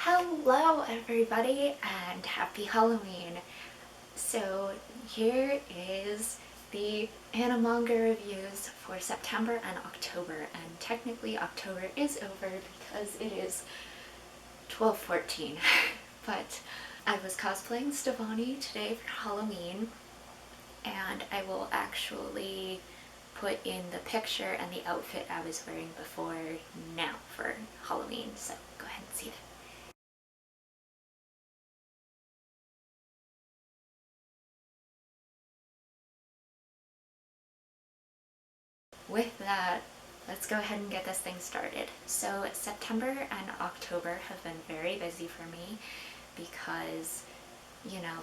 Hello everybody and happy Halloween! So here is the AniManga Reviews for September and October, and technically October is over because it is 12/14 but I was cosplaying Stefani today for Halloween, and I will actually put in the picture and the outfit I was wearing before now for Halloween, so go ahead and see that. With that, let's go ahead and get this thing started. So September and October have been very busy for me because,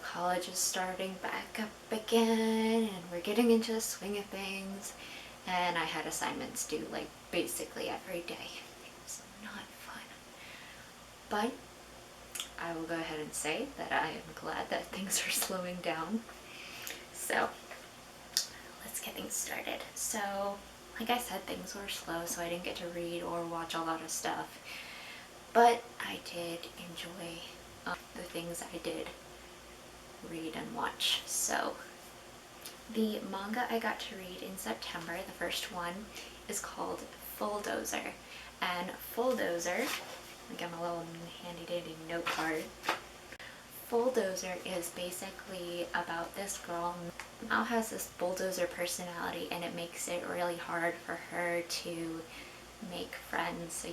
college is starting back up again and we're getting into the swing of things, and I had assignments due like basically every day. It was not fun. But I will go ahead and say that I am glad that things are slowing down. So let's get things started. So like I said, things were slow, so I didn't get to read or watch a lot of stuff, but I did enjoy the things I did read and watch. So the manga I got to read in September, the first one, is called Bulldozer. And Bulldozer, I got my little handy dandy note card. Bulldozer is basically about this girl. Mao has this bulldozer personality, and it makes it really hard for her to make friends. So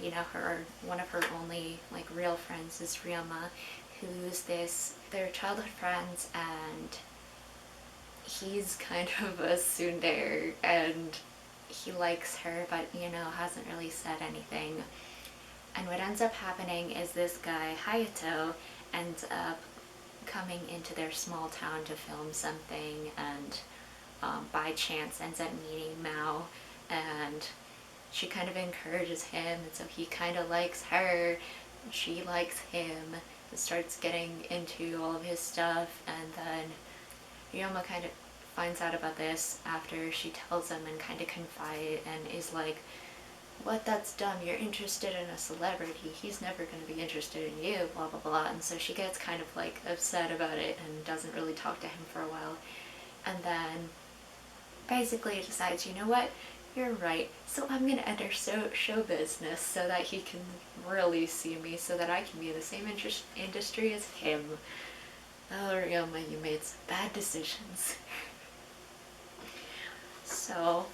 one of her only like real friends is Ryoma, who's they're childhood friends, and he's kind of a tsundere and he likes her, but hasn't really said anything. And what ends up happening is this guy Hayato ends up coming into their small town to film something, and by chance ends up meeting Mao, and she kind of encourages him, and so he kind of likes her, she likes him, and starts getting into all of his stuff. And then Ryoma kind of finds out about this after she tells him and kind of confide and is like, "What? That's dumb. You're interested in a celebrity. He's never going to be interested in you, blah blah blah." And so she gets kind of like upset about it and doesn't really talk to him for a while. And then basically decides, you know what? You're right. So I'm going to enter show business so that he can really see me, so that I can be in the same industry as him. Oh, Ryoma, you made some bad decisions. So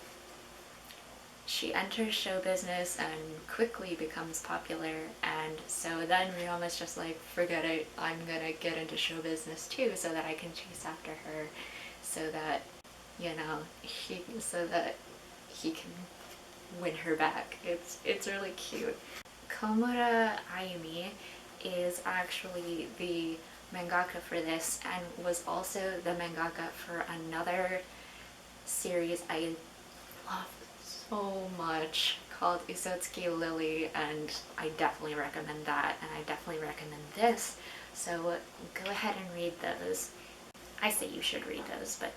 she enters show business and quickly becomes popular, and so then Ryoma's just like, forget it, I'm gonna get into show business too so that I can chase after her, so that he can win her back. It's really cute. Komura Ayumi is actually the mangaka for this, and was also the mangaka for another series I love so much called Isotsuki Lily, and I definitely recommend that, and I definitely recommend this, so go ahead and read those. I say you should read those, but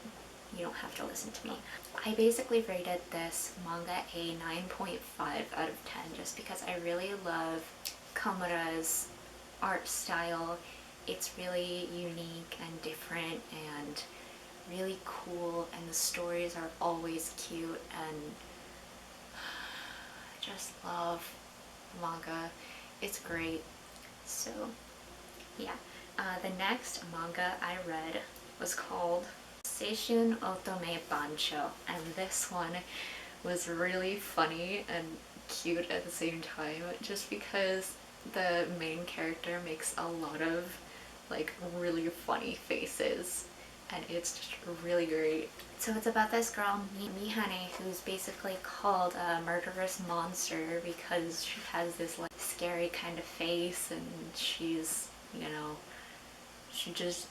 you don't have to listen to me. I basically rated this manga a 9.5 out of 10 just because I really love Komura's art style. It's really unique and different and really cool, and the stories are always cute, and I just love manga. It's great. So yeah. The next manga I read was called Seishun Otome Bancho, and this one was really funny and cute at the same time, just because the main character makes a lot of like really funny faces, and it's just really great. So it's about this girl, Mihane, who's basically called a murderous monster because she has this like scary kind of face, and she's, she just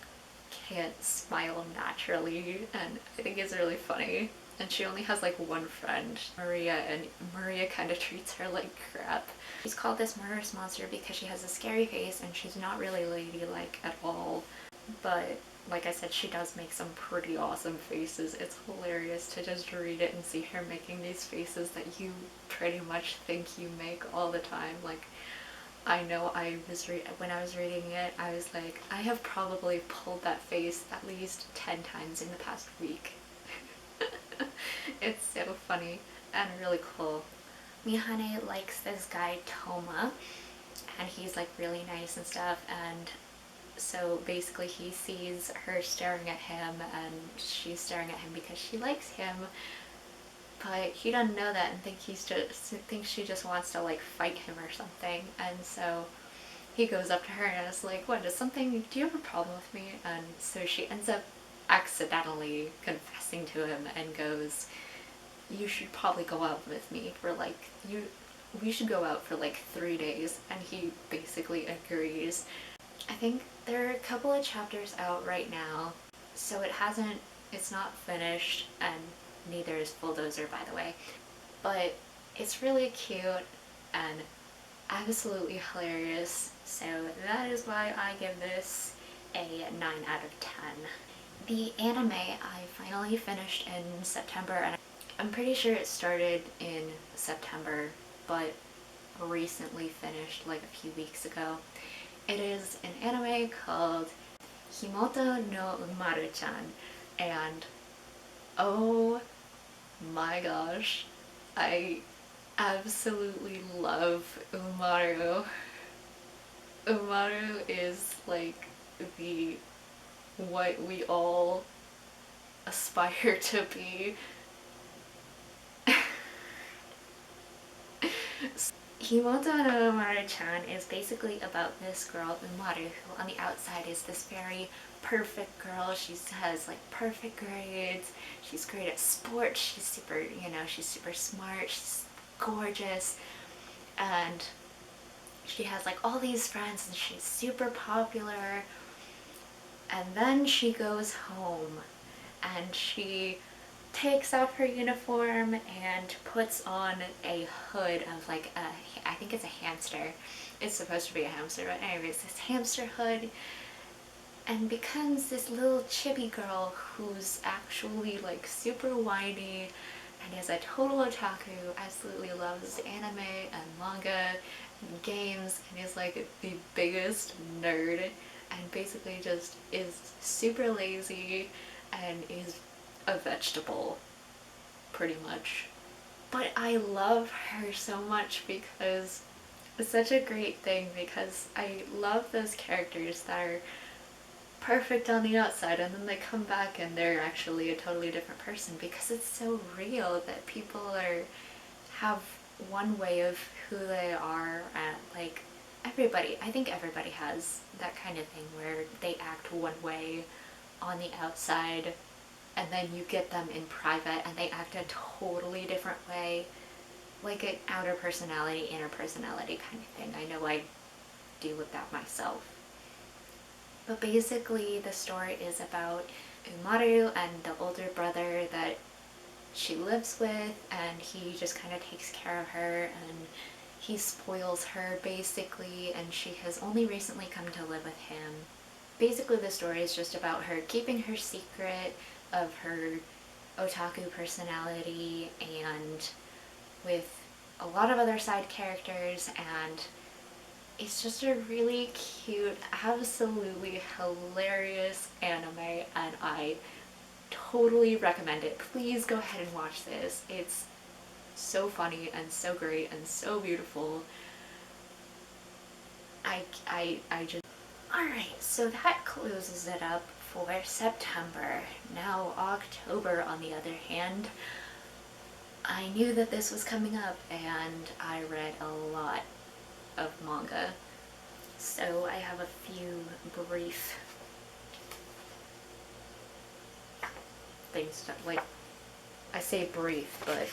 can't smile naturally, and I think it's really funny. And she only has like one friend, Maria, and Maria kind of treats her like crap. She's called this murderous monster because she has a scary face and she's not really ladylike at all. But like I said, she does make some pretty awesome faces. It's hilarious to just read it and see her making these faces that you pretty much think you make all the time. Like, I know when I was reading it, I was like, I have probably pulled that face at least 10 times in the past week. It's so funny and really cool. Mihane likes this guy Toma, and he's like really nice and stuff, and so basically he sees her staring at him and she's staring at him because she likes him, but he doesn't know that and thinks she just wants to like fight him or something. And so he goes up to her and is like, what, do you have a problem with me? And so she ends up accidentally confessing to him and goes, you should probably go out with me for like, we should go out for like 3 days. And he basically agrees. I think there are a couple of chapters out right now, so it's not finished, and neither is Bulldozer, by the way. But it's really cute and absolutely hilarious, so that is why I give this a 9 out of 10. The anime I finally finished in September, and I'm pretty sure it started in September, but recently finished like a few weeks ago. It is an anime called Himoto no Umaru-chan, and oh my gosh, I absolutely love Umaru. Umaru is like what we all aspire to be. Himoto no Umaru-chan is basically about this girl, Umaru, who on the outside is this very perfect girl. She has like perfect grades, she's great at sports, she's super smart, she's gorgeous, and she has like all these friends and she's super popular. And then she goes home and she takes off her uniform and puts on a hood of like I think it's a hamster. It's supposed to be a hamster, but anyways, this hamster hood, and becomes this little chibi girl who's actually like super whiny and is a total otaku, absolutely loves anime and manga and games, and is like the biggest nerd, and basically just is super lazy and is a vegetable, pretty much. But I love her so much because it's such a great thing, because I love those characters that are perfect on the outside and then they come back and they're actually a totally different person, because it's so real that people have one way of who they are, and like I think everybody has that kind of thing where they act one way on the outside and then you get them in private and they act a totally different way, like an outer personality, inner personality kind of thing. I know I deal with that myself. But basically the story is about Umaru and the older brother that she lives with, and he just kind of takes care of her and he spoils her basically, and she has only recently come to live with him. Basically the story is just about her keeping her secret of her otaku personality, and with a lot of other side characters, and it's just a really cute, absolutely hilarious anime, and I totally recommend it. Please go ahead and watch this. It's so funny and so great and so beautiful. I just... Alright, so that closes it up for September. Now October, on the other hand, I knew that this was coming up and I read a lot of manga. So I have a few brief things to, like, I say brief, but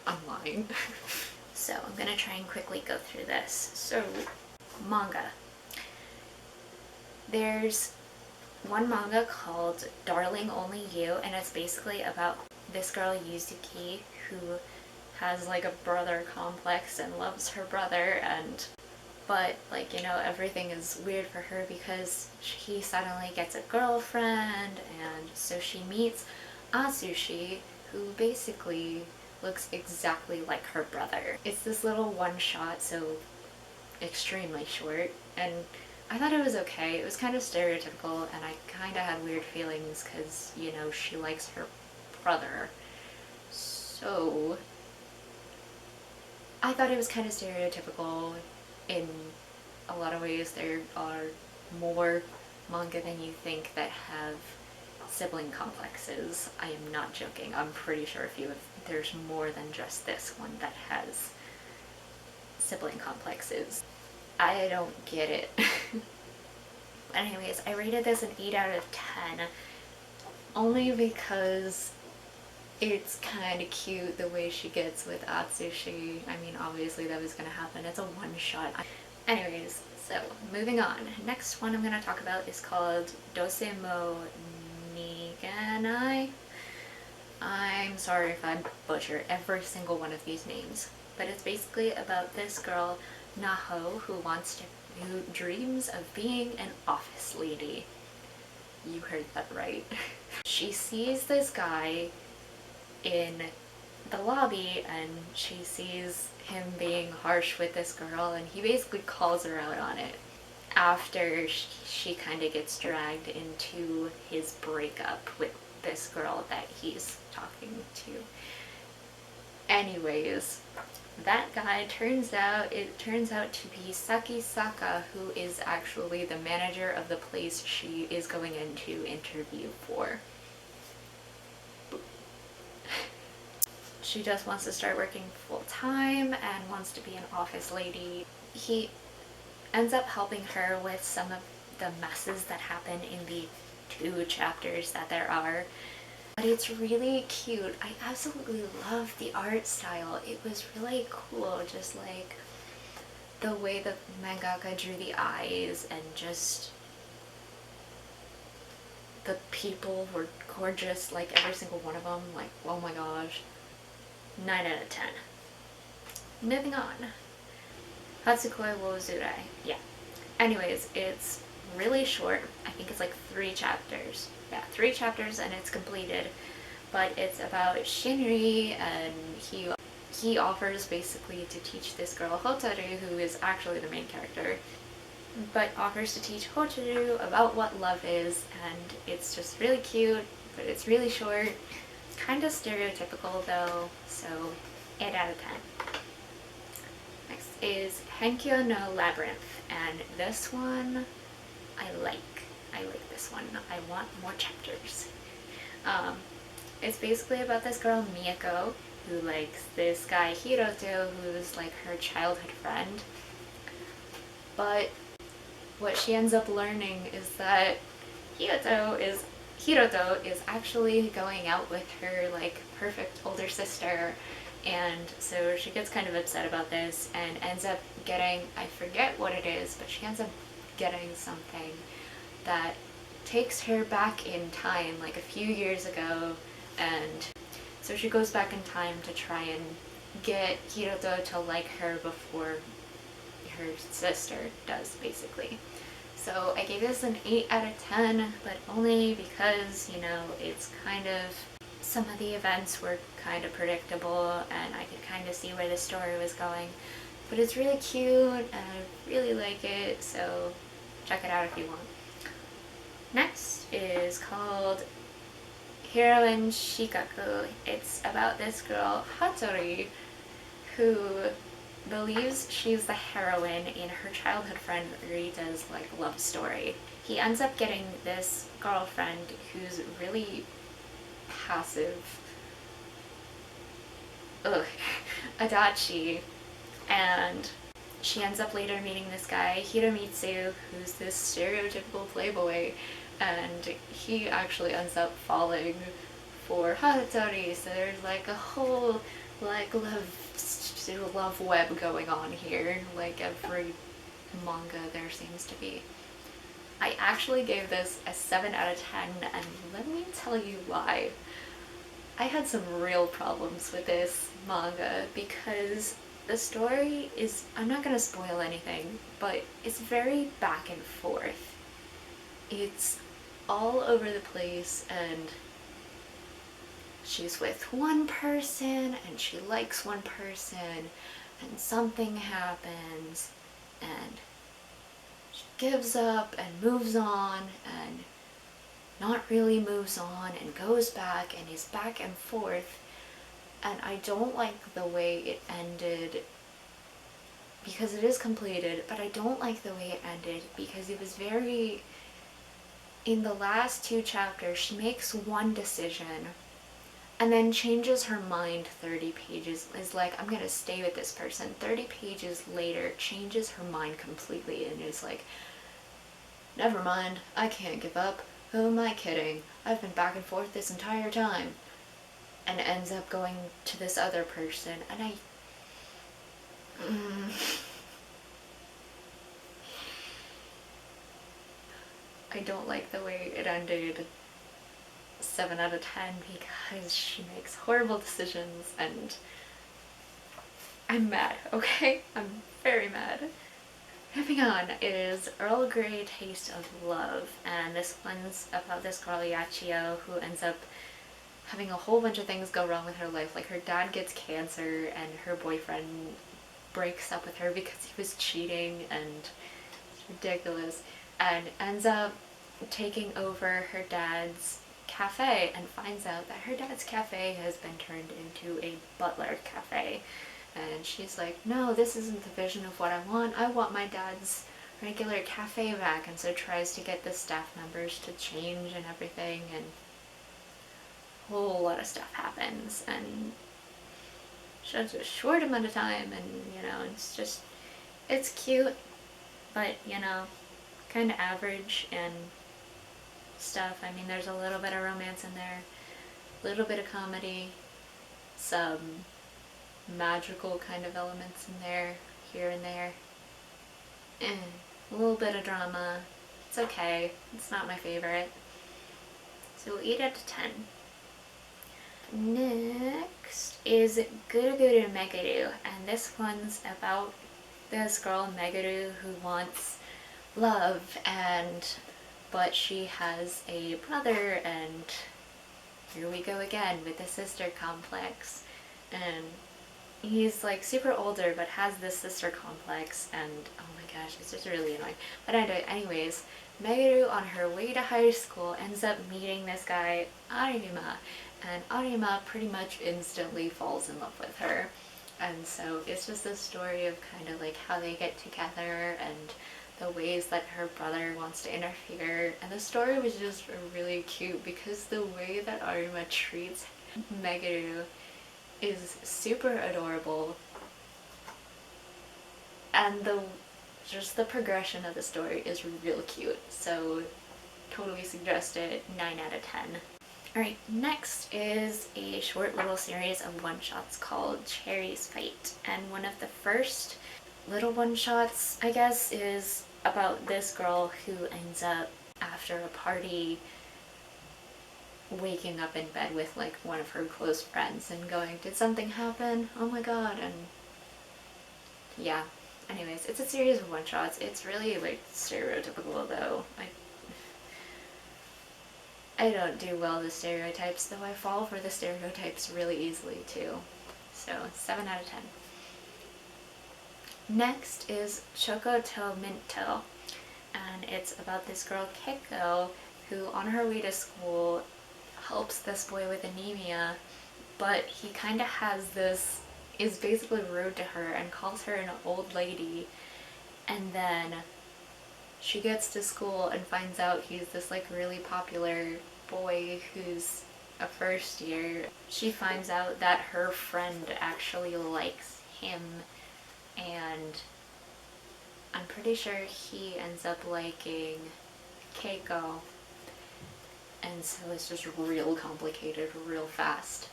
I'm lying. So I'm gonna try and quickly go through this. So, manga. There's one manga called Darling Only You, and it's basically about this girl Yuzuki who has like a brother complex and loves her brother, but like, everything is weird for her because he suddenly gets a girlfriend, and so she meets Atsushi, who basically looks exactly like her brother. It's this little one shot, so extremely short, and I thought it was okay. It was kind of stereotypical, and I kind of had weird feelings because, you know, she likes her brother. So I thought it was kind of stereotypical in a lot of ways. There are more manga than you think that have sibling complexes. I am not joking. I'm pretty sure there's more than just this one that has sibling complexes. I don't get it. Anyways, I rated this an 8 out of 10 only because it's kind of cute the way she gets with Atsushi. I mean, obviously that was gonna happen. It's a one-shot. Anyways, so moving on. Next one I'm gonna talk about is called Dose mo Niganai. I'm sorry if I butcher every single one of these names, but it's basically about this girl, Naho, who dreams of being an office lady. You heard that right. She sees this guy in the lobby and she sees him being harsh with this girl, and he basically calls her out on it after she kind of gets dragged into his breakup with this girl that he's talking to. Anyways, that guy turns out to be Saki Saka, who is actually the manager of the place she is going in to interview for. She just wants to start working full time and wants to be an office lady. He ends up helping her with some of the messes that happen in the 2 chapters that there are. But it's really cute. I absolutely love the art style. It was really cool, just like the way the mangaka drew the eyes, and just the people were gorgeous, like every single one of them. Like, oh my gosh. 9 out of 10. Moving on. Hatsukoi wo Zurai. Yeah. Anyways, it's really short. I think it's like 3 chapters. Yeah, 3 chapters and it's completed. But it's about Shinri, and he offers basically to teach this girl Hotaru, who is actually the main character, but offers to teach Hotaru about what love is, and it's just really cute, but it's really short. Kind of stereotypical though, so 8 out of 10. Next is Henkyo no Labyrinth, and this one I like this one. I want more chapters. It's basically about this girl Miyako, who likes this guy Hiroto, who's like her childhood friend. But what she ends up learning is that Hiroto is actually going out with her like perfect older sister, and so she gets kind of upset about this and ends up getting, I forget what it is, but she ends up getting something that takes her back in time, like a few years ago, and so she goes back in time to try and get Hiroto to like her before her sister does, basically. So I gave this an 8 out of 10, but only because, you know, it's kind of, some of the events were kind of predictable and I could kind of see where the story was going. But it's really cute and I really like it, so check it out if you want. Next is called Heroine Shikaku. It's about this girl, Hattori, who believes she's the heroine in her childhood friend Rita's like love story. He ends up getting this girlfriend who's really passive, Adachi, and she ends up later meeting this guy Hiromitsu, who's this stereotypical playboy, and he actually ends up falling for Hattori, so there's like a whole like love web going on here, like every manga there seems to be. I actually gave this a 7 out of 10, and let me tell you why. I had some real problems with this manga because the story is, I'm not gonna spoil anything, but it's very back and forth. It's all over the place, and she's with one person and she likes one person and something happens and she gives up and moves on and not really moves on and goes back and is back and forth. And I don't like the way it ended because it is completed, but I don't like the way it ended because it was very... In the last 2 chapters, she makes one decision and then changes her mind 30 pages, is like, I'm gonna stay with this person. 30 pages later, changes her mind completely and is like, never mind, I can't give up. Who am I kidding? I've been back and forth this entire time. And ends up going to this other person, and I don't like the way it ended. 7 out of 10 because she makes horrible decisions and I'm mad, okay? I'm very mad. Moving on is Earl Grey Taste of Love, and this one's about this girl Yachio who ends up having a whole bunch of things go wrong with her life. Like her dad gets cancer and her boyfriend breaks up with her because he was cheating and it's ridiculous, and ends up taking over her dad's cafe and finds out that her dad's cafe has been turned into a butler cafe. And she's like, no, this isn't the vision of what I want my dad's regular cafe back. And so tries to get the staff members to change and everything, and a whole lot of stuff happens and just a short amount of time, and you know, it's cute, but you know, kind of average and stuff. I mean, there's a little bit of romance in there, a little bit of comedy, some magical kind of elements in there, here and there, and a little bit of drama. It's okay. It's not my favorite. So 8 out of 10. Next is Guru Guru Meguru, and this one's about this girl Meguru who wants love, but she has a brother, and here we go again with the sister complex, and he's like super older but has this sister complex, and oh my gosh, it's just really annoying. But anyways, Meguru on her way to high school ends up meeting this guy Arima, and Arima pretty much instantly falls in love with her. And so it's just a story of kind of like how they get together and the ways that her brother wants to interfere. And the story was just really cute because the way that Arima treats Meguru is super adorable, and just the progression of the story is real cute, so totally suggest it. 9 out of 10. Alright, next is a short little series of one-shots called Cherry's Fight, and one of the first little one-shots, I guess, is about this girl who ends up, after a party, waking up in bed with like one of her close friends and going, did something happen? Oh my god. And yeah, anyways, it's a series of one-shots. It's really like stereotypical though. I don't do well with stereotypes, though I fall for the stereotypes really easily too. So 7 out of 10. Next is Choco to Minto, and it's about this girl Keiko who on her way to school helps this boy with anemia, but he kind of is basically rude to her and calls her an old lady, and then she gets to school and finds out he's this like really popular boy who's a first year. She finds out that her friend actually likes him, and I'm pretty sure he ends up liking Keiko. And so it's just real complicated real fast.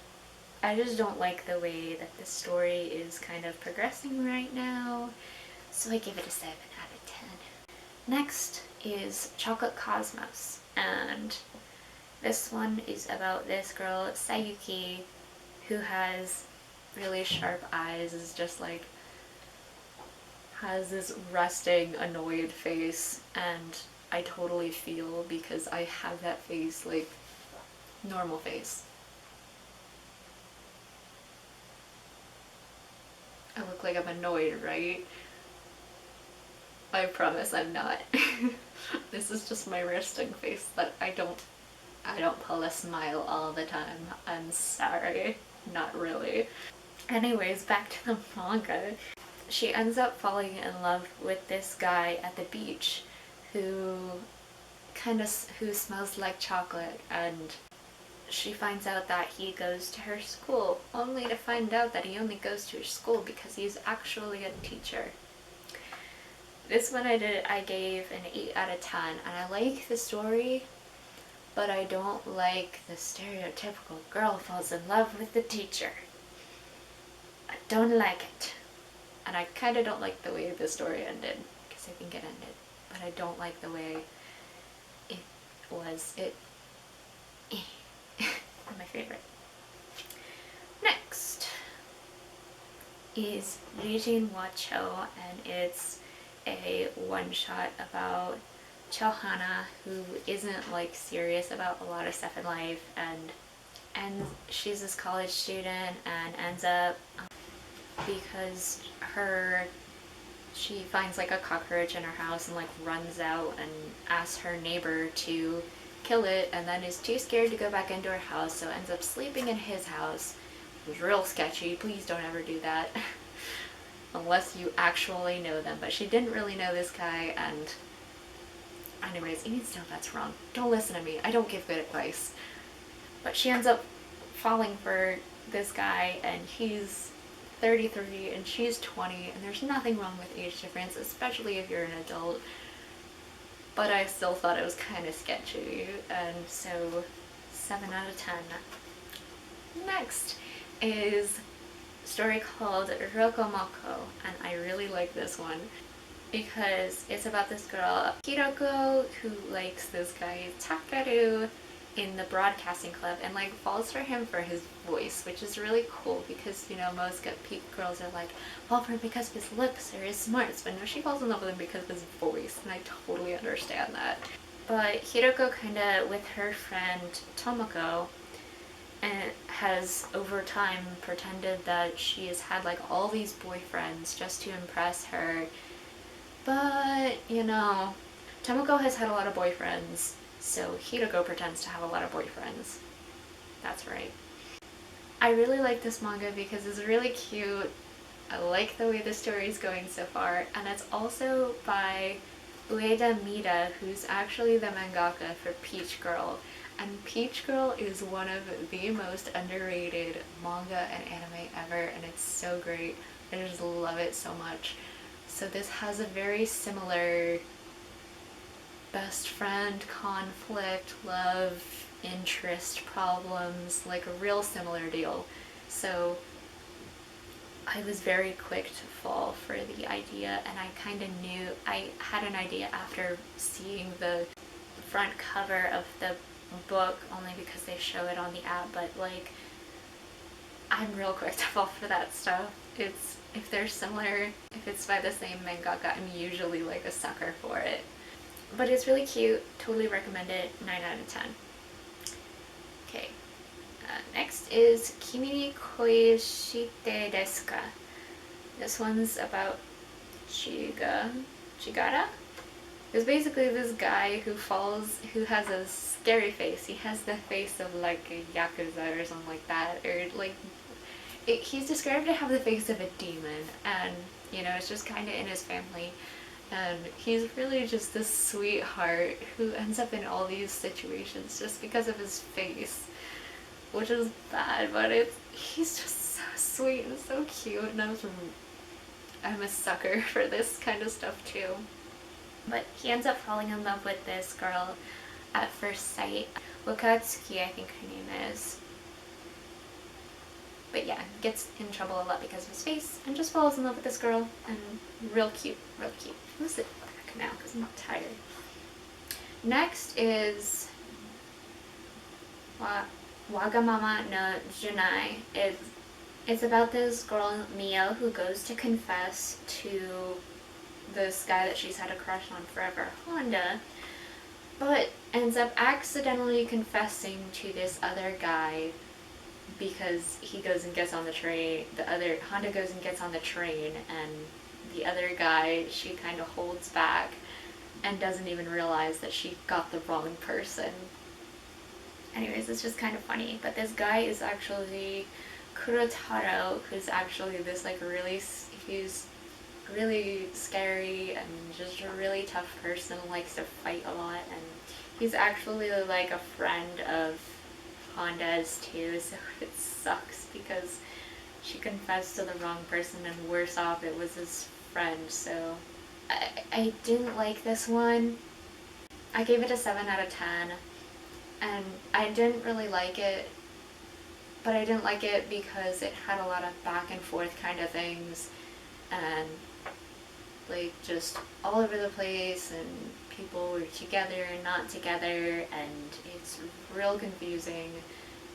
I just don't like the way that the story is kind of progressing right now, so I give it a 7 out of 10. Next is Chocolate Cosmos, and this one is about this girl Sayuki who has really sharp eyes, is just like has this resting annoyed face, and I totally feel because I have that face, like normal face. I look like I'm annoyed, right? I promise I'm not. This is just my resting face that I don't pull a smile all the time. I'm sorry. Not really. Anyways, back to the manga. She ends up falling in love with this guy at the beach who who smells like chocolate, and she finds out that he goes to her school, only to find out that he only goes to her school because he's actually a teacher. This one I gave an 8 out of 10, and I like the story, but I don't like the stereotypical girl falls in love with the teacher. I don't like it. And I kind of don't like the way the story ended, because I think it ended, but I don't like the way it was. Not my favorite. Next is Rijin Wacho, and it's a one-shot about Chohana, who isn't like serious about a lot of stuff in life, and she's this college student and ends up because she finds like a cockroach in her house and like runs out and asks her neighbor to kill it, and then is too scared to go back into her house, so ends up sleeping in his house. It was real sketchy. Please don't ever do that. Unless you actually know them. But she didn't really know this guy, and anyways, even still, that's wrong. Don't listen to me. I don't give good advice. But she ends up falling for this guy, and he's 33 and she's 20, and there's nothing wrong with age difference, especially if you're an adult. But I still thought it was kind of sketchy, and so 7 out of 10. Next is a story called Rokomoko, and I really like this one because it's about this girl, Hiroko, who likes this guy, Takeru, in the broadcasting club, and like falls for him for his voice, which is really cool because, you know, most girls are like, fall for him because of his looks or his smarts, but no, she falls in love with him because of his voice, and I totally understand that. But Hiroko kinda, with her friend Tomoko, and has over time pretended that she has had like all these boyfriends just to impress her. But, you know, Tomoko has had a lot of boyfriends, so Hiroko pretends to have a lot of boyfriends. That's right. I really like this manga because it's really cute. I like the way the story is going so far, and it's also by Ueda Mita, who's actually the mangaka for Peach Girl. And Peach Girl is one of the most underrated manga and anime ever, and it's so great. I just love it so much. So this has a very similar best friend conflict, love, interest problems, like a real similar deal. So I was very quick to fall for the idea, and I kind of knew, I had an idea after seeing the front cover of the book, only because they show it on the app, but like, I'm real quick to fall for that stuff. If they're similar, if it's by the same mangaka, I'm usually like a sucker for it. But it's really cute, totally recommend it, 9 out of 10. Okay, next is Kimi ni koi shite desu ka? This one's about Chigara? It's basically this guy who has a scary face. He has the face of like a yakuza or something like that, or like, he's described to have the face of a demon, and you know, it's just kind of in his family. And he's really just this sweetheart who ends up in all these situations just because of his face, which is bad, but he's just so sweet and so cute, and I'm a sucker for this kind of stuff too. But he ends up falling in love with this girl at first sight. Wakatsuki, I think her name is. But yeah, gets in trouble a lot because of his face, and just falls in love with this girl, and real cute, real cute. I'm gonna sit back now because I'm not tired. Next is Wagamama no Junai. It's about this girl, Mio, who goes to confess to this guy that she's had a crush on forever, Honda, but ends up accidentally confessing to this other guy because he goes and gets on the train, Honda goes and gets on the train, and the other guy, she kind of holds back and doesn't even realize that she got the wrong person. Anyways, it's just kind of funny. But this guy is actually Kurotaro, who's actually this like he's really scary and just a really tough person, likes to fight a lot, and he's actually like a friend of Honda's too, so it sucks because she confessed to the wrong person, and worse off, it was his friend. So I didn't like this one. I gave it a 7 out of 10, and I didn't really like it, but I didn't like it because it had a lot of back and forth kind of things, and like just all over the place, and people were together and not together, and it's real confusing.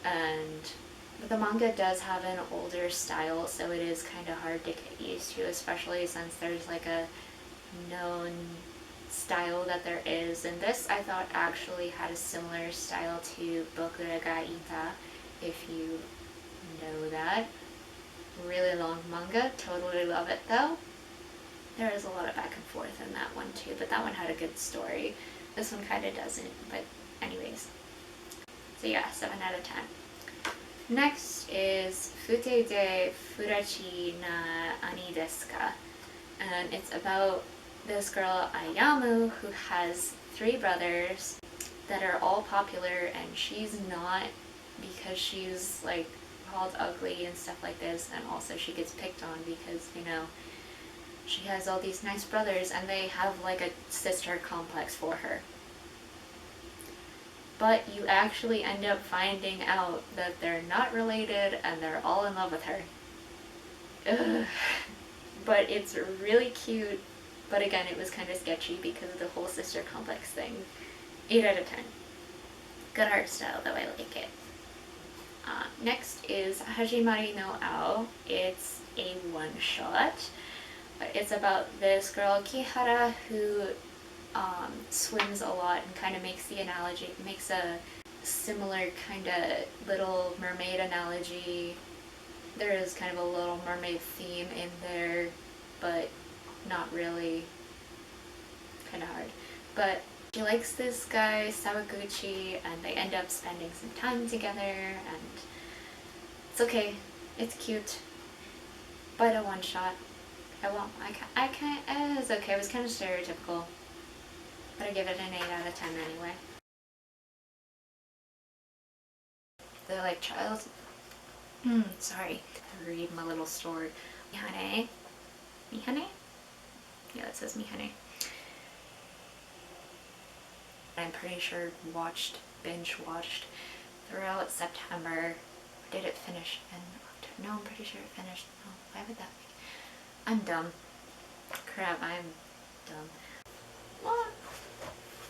But the manga does have an older style, so it is kind of hard to get used to, especially since there's like a known style that there is. And this I thought actually had a similar style to Bokura ga Ita, if you know that. Really long manga, totally love it though. There is a lot of back and forth in that one too, but that one had a good story. This one kind of doesn't, but anyways. So yeah, 7 out of 10. Next is Fute de Furachi na Ani desu ka? And it's about this girl Ayamu who has 3 brothers that are all popular, and she's not, because she's like called ugly and stuff like this, and also she gets picked on because, you know, she has all these nice brothers and they have like a sister complex for her. But you actually end up finding out that they're not related and they're all in love with her. Ugh. But it's really cute, but again, it was kind of sketchy because of the whole sister complex thing. 8 out of 10. Good art style, though I like it. Next is Hajimari no Ao. It's a one-shot. It's about this girl, Kihara, who swims a lot and kind of makes a similar kind of Little Mermaid analogy. There is kind of a Little Mermaid theme in there, but not really. Kind of hard. But she likes this guy, Sawaguchi, and they end up spending some time together, and it's okay. It's cute. But a one-shot. It's okay. It was kind of stereotypical, but I give it an 8 out of 10 anyway. The like child. Sorry. I read my little story. Mihane. Mihane? Yeah, it says Mihane. I'm pretty sure binge watched throughout September. Did it finish in October? No, I'm pretty sure it finished. No, why would that be? I'm dumb. Crap, I'm dumb. Well,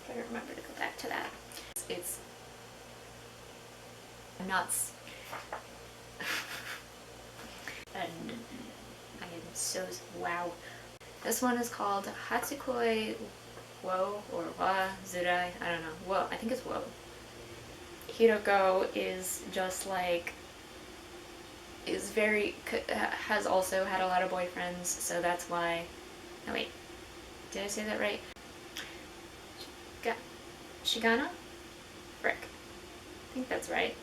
better remember to go back to that. It's nuts. And I am so wow. This one is called Hatsukoi Wo or Wa Zurai. I don't know. Wo. I think it's Wo. Hiroko is just like has also had a lot of boyfriends, so that's why. No wait, did I say that right? Shigano? Frick. I think that's right.